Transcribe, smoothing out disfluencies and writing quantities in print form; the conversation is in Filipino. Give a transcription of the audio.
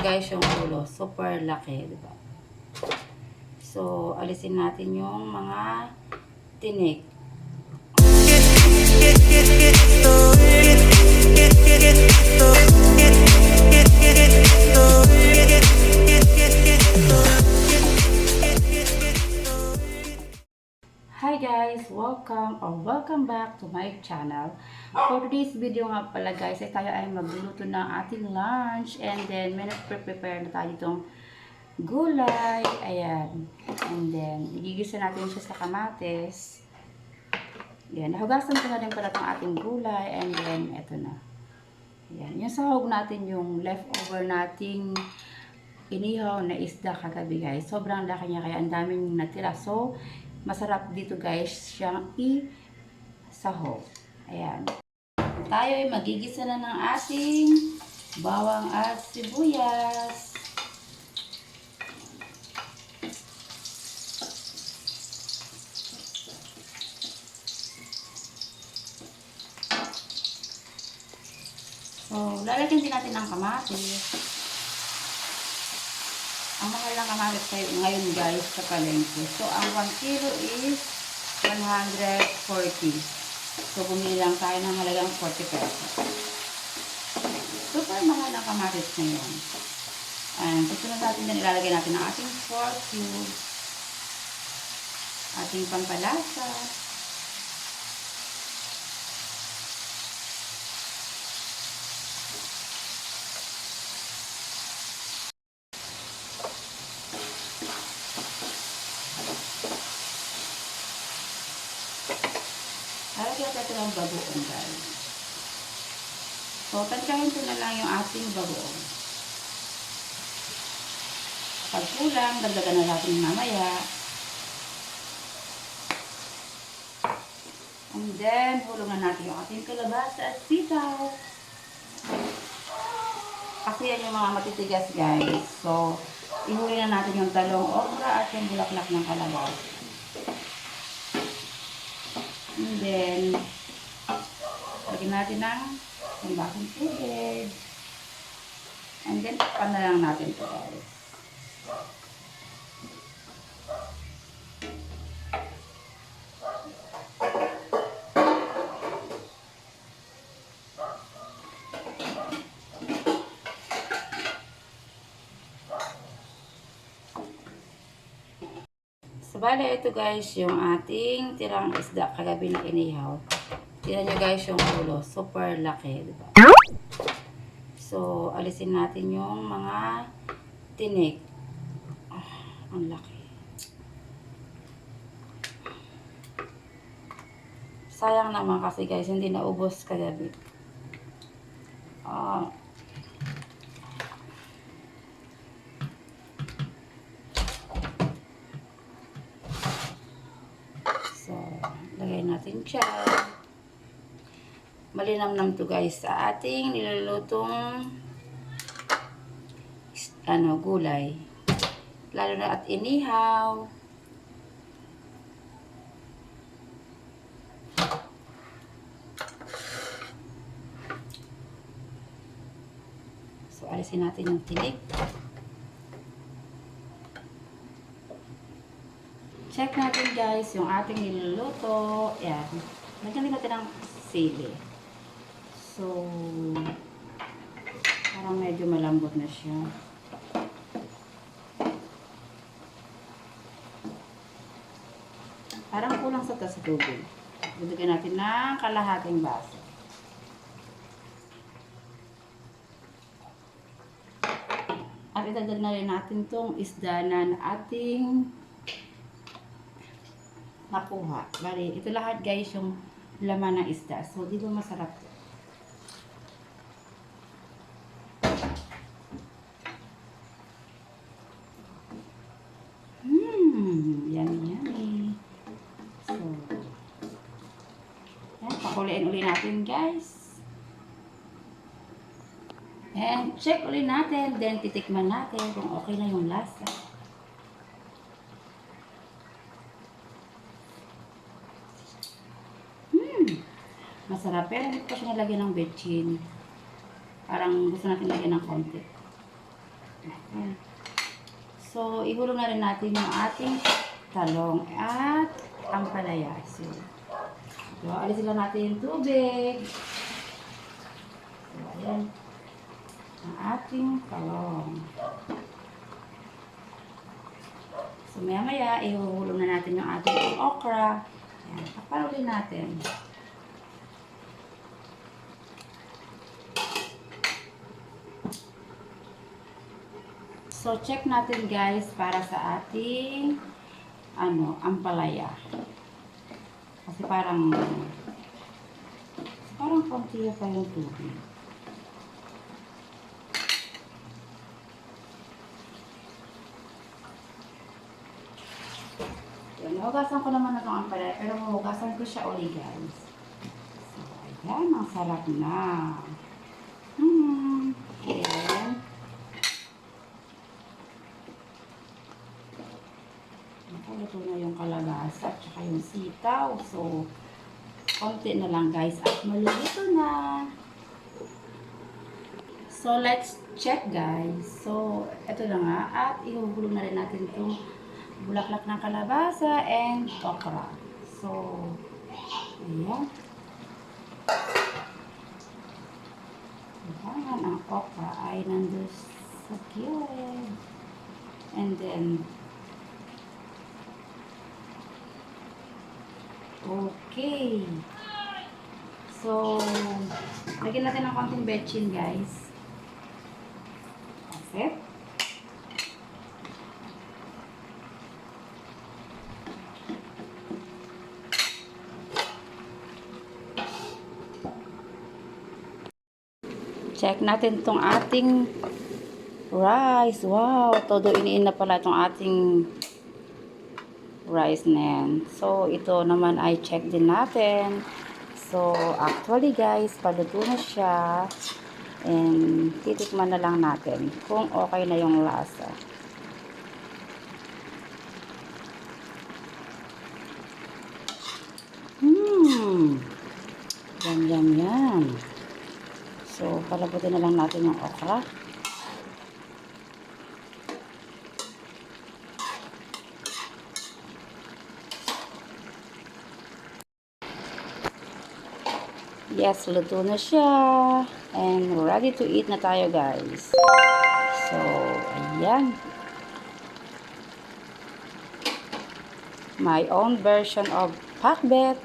guys yung ulo. Super laki, di ba? So, alisin natin yung mga tinik. Hi guys! Welcome back to my channel. For today's video nga pala guys, ay tayo ay magluluto ng ating lunch. And then, may prepare na tayo itong gulay. Ayan. And then, igigisa natin siya sa kamatis. Ayan. Nahugasan ko na rin pala itong ating gulay. And then, eto na. Ayan. Yung sahog natin, yung leftover nating inihaw na isda kagabi guys. Sobrang laki niya kaya ang daming natira. So, masarap dito guys siyang i-sahog. Ayan. Tayo ay magigisa na ng ating bawang at sibuyas. So, lalagyan din natin ng kamatis. Ang mahal ng kamatis ngayon guys sa palengke. So, ang 1 kilo is 140. So, bumili lang tayo ng halagang 40 pesos. Super mahal ng kamatis ngayon. And susunod natin din ilalagay natin ang ating 4 cubes. Ating pampalasa. Lalagyan natin ng bagoong guys. So, tansyahin ko na lang yung ating bagoong. Pag kulang, dagdagan na natin mamaya. And then, hulungan natin yung ating kalabasa at sitaw. Kasi yan yung mga matitigas guys. So, ihuli na natin yung talong okra at yung bulaklak ng kalabasa. And then, lagyan natin ng bakong tubig. And then, takpan na lang natin ito guys. So, bale, ito guys, yung ating tirang isda kagabi na inihaw. Tignan nyo guys yung ulo. Super laki, diba? So, alisin natin yung mga tinik. Ang laki. Sayang naman kasi guys, hindi naubos kagabi. So, lagay natin siya. Malinamnam to guys sa ating nilulutong gulay. Lalo na at inihaw. So, alisin natin yung tinik. Check natin guys yung ating niluluto. Ayan. Lagyan din natin ng sili. So, parang medyo malambot na siya. Parang kulang sa tubig. Dudugin natin ng kalahating baso. At itagdag na rin natin tong isda na ating nakuha. Bali, ito lahat guys yung laman ng isda. So, di ba masarap ito? Yummy. So, yan, pakuliin uli natin guys. And check uli natin. Then, titikman natin kung okay na yung lasa. Masarap. Pero hindi ko siya nalagyan ng betchin. Parang gusto natin lagyan ng konti. Ayan. So, ihulog na rin natin yung ating talong at ampalaya. So, alisin lang natin yung tubig. So, ayan. Ang ating talong. So, maya-maya, ihulog na natin yung ating okra. Ayan. Tapan ulit natin. So, check natin guys para sa ating ampalaya. Kasi parang konti pa yung tubig. Yan, hugasan ko naman na itong ampalaya, pero hugasan ko siya ulit guys. So, ayan, ang sarap na. Ayan. Ito na yung kalabasa at saka yung sitaw. So, konti na lang guys at maluluto na. So, let's check guys. So, ito na nga at ihuhulog na rin natin itong bulaklak ng kalabasa and okra. So, ayan. Ayan, ang okra ay nandun sa gilid. And then, okay. So, lagyan natin ng konting betchin, guys. Okay. Check natin itong ating rice. Wow, todo iniin na pala itong ating rice na yan. So, ito naman ay check din natin. So, actually guys, paluto na siya. And, titikman na lang natin kung okay na yung lasa. Yan. So, palabutin na lang natin yung okra. Yes, luto na siya. And ready to eat na tayo, guys. So, ayan. My own version of pakbet.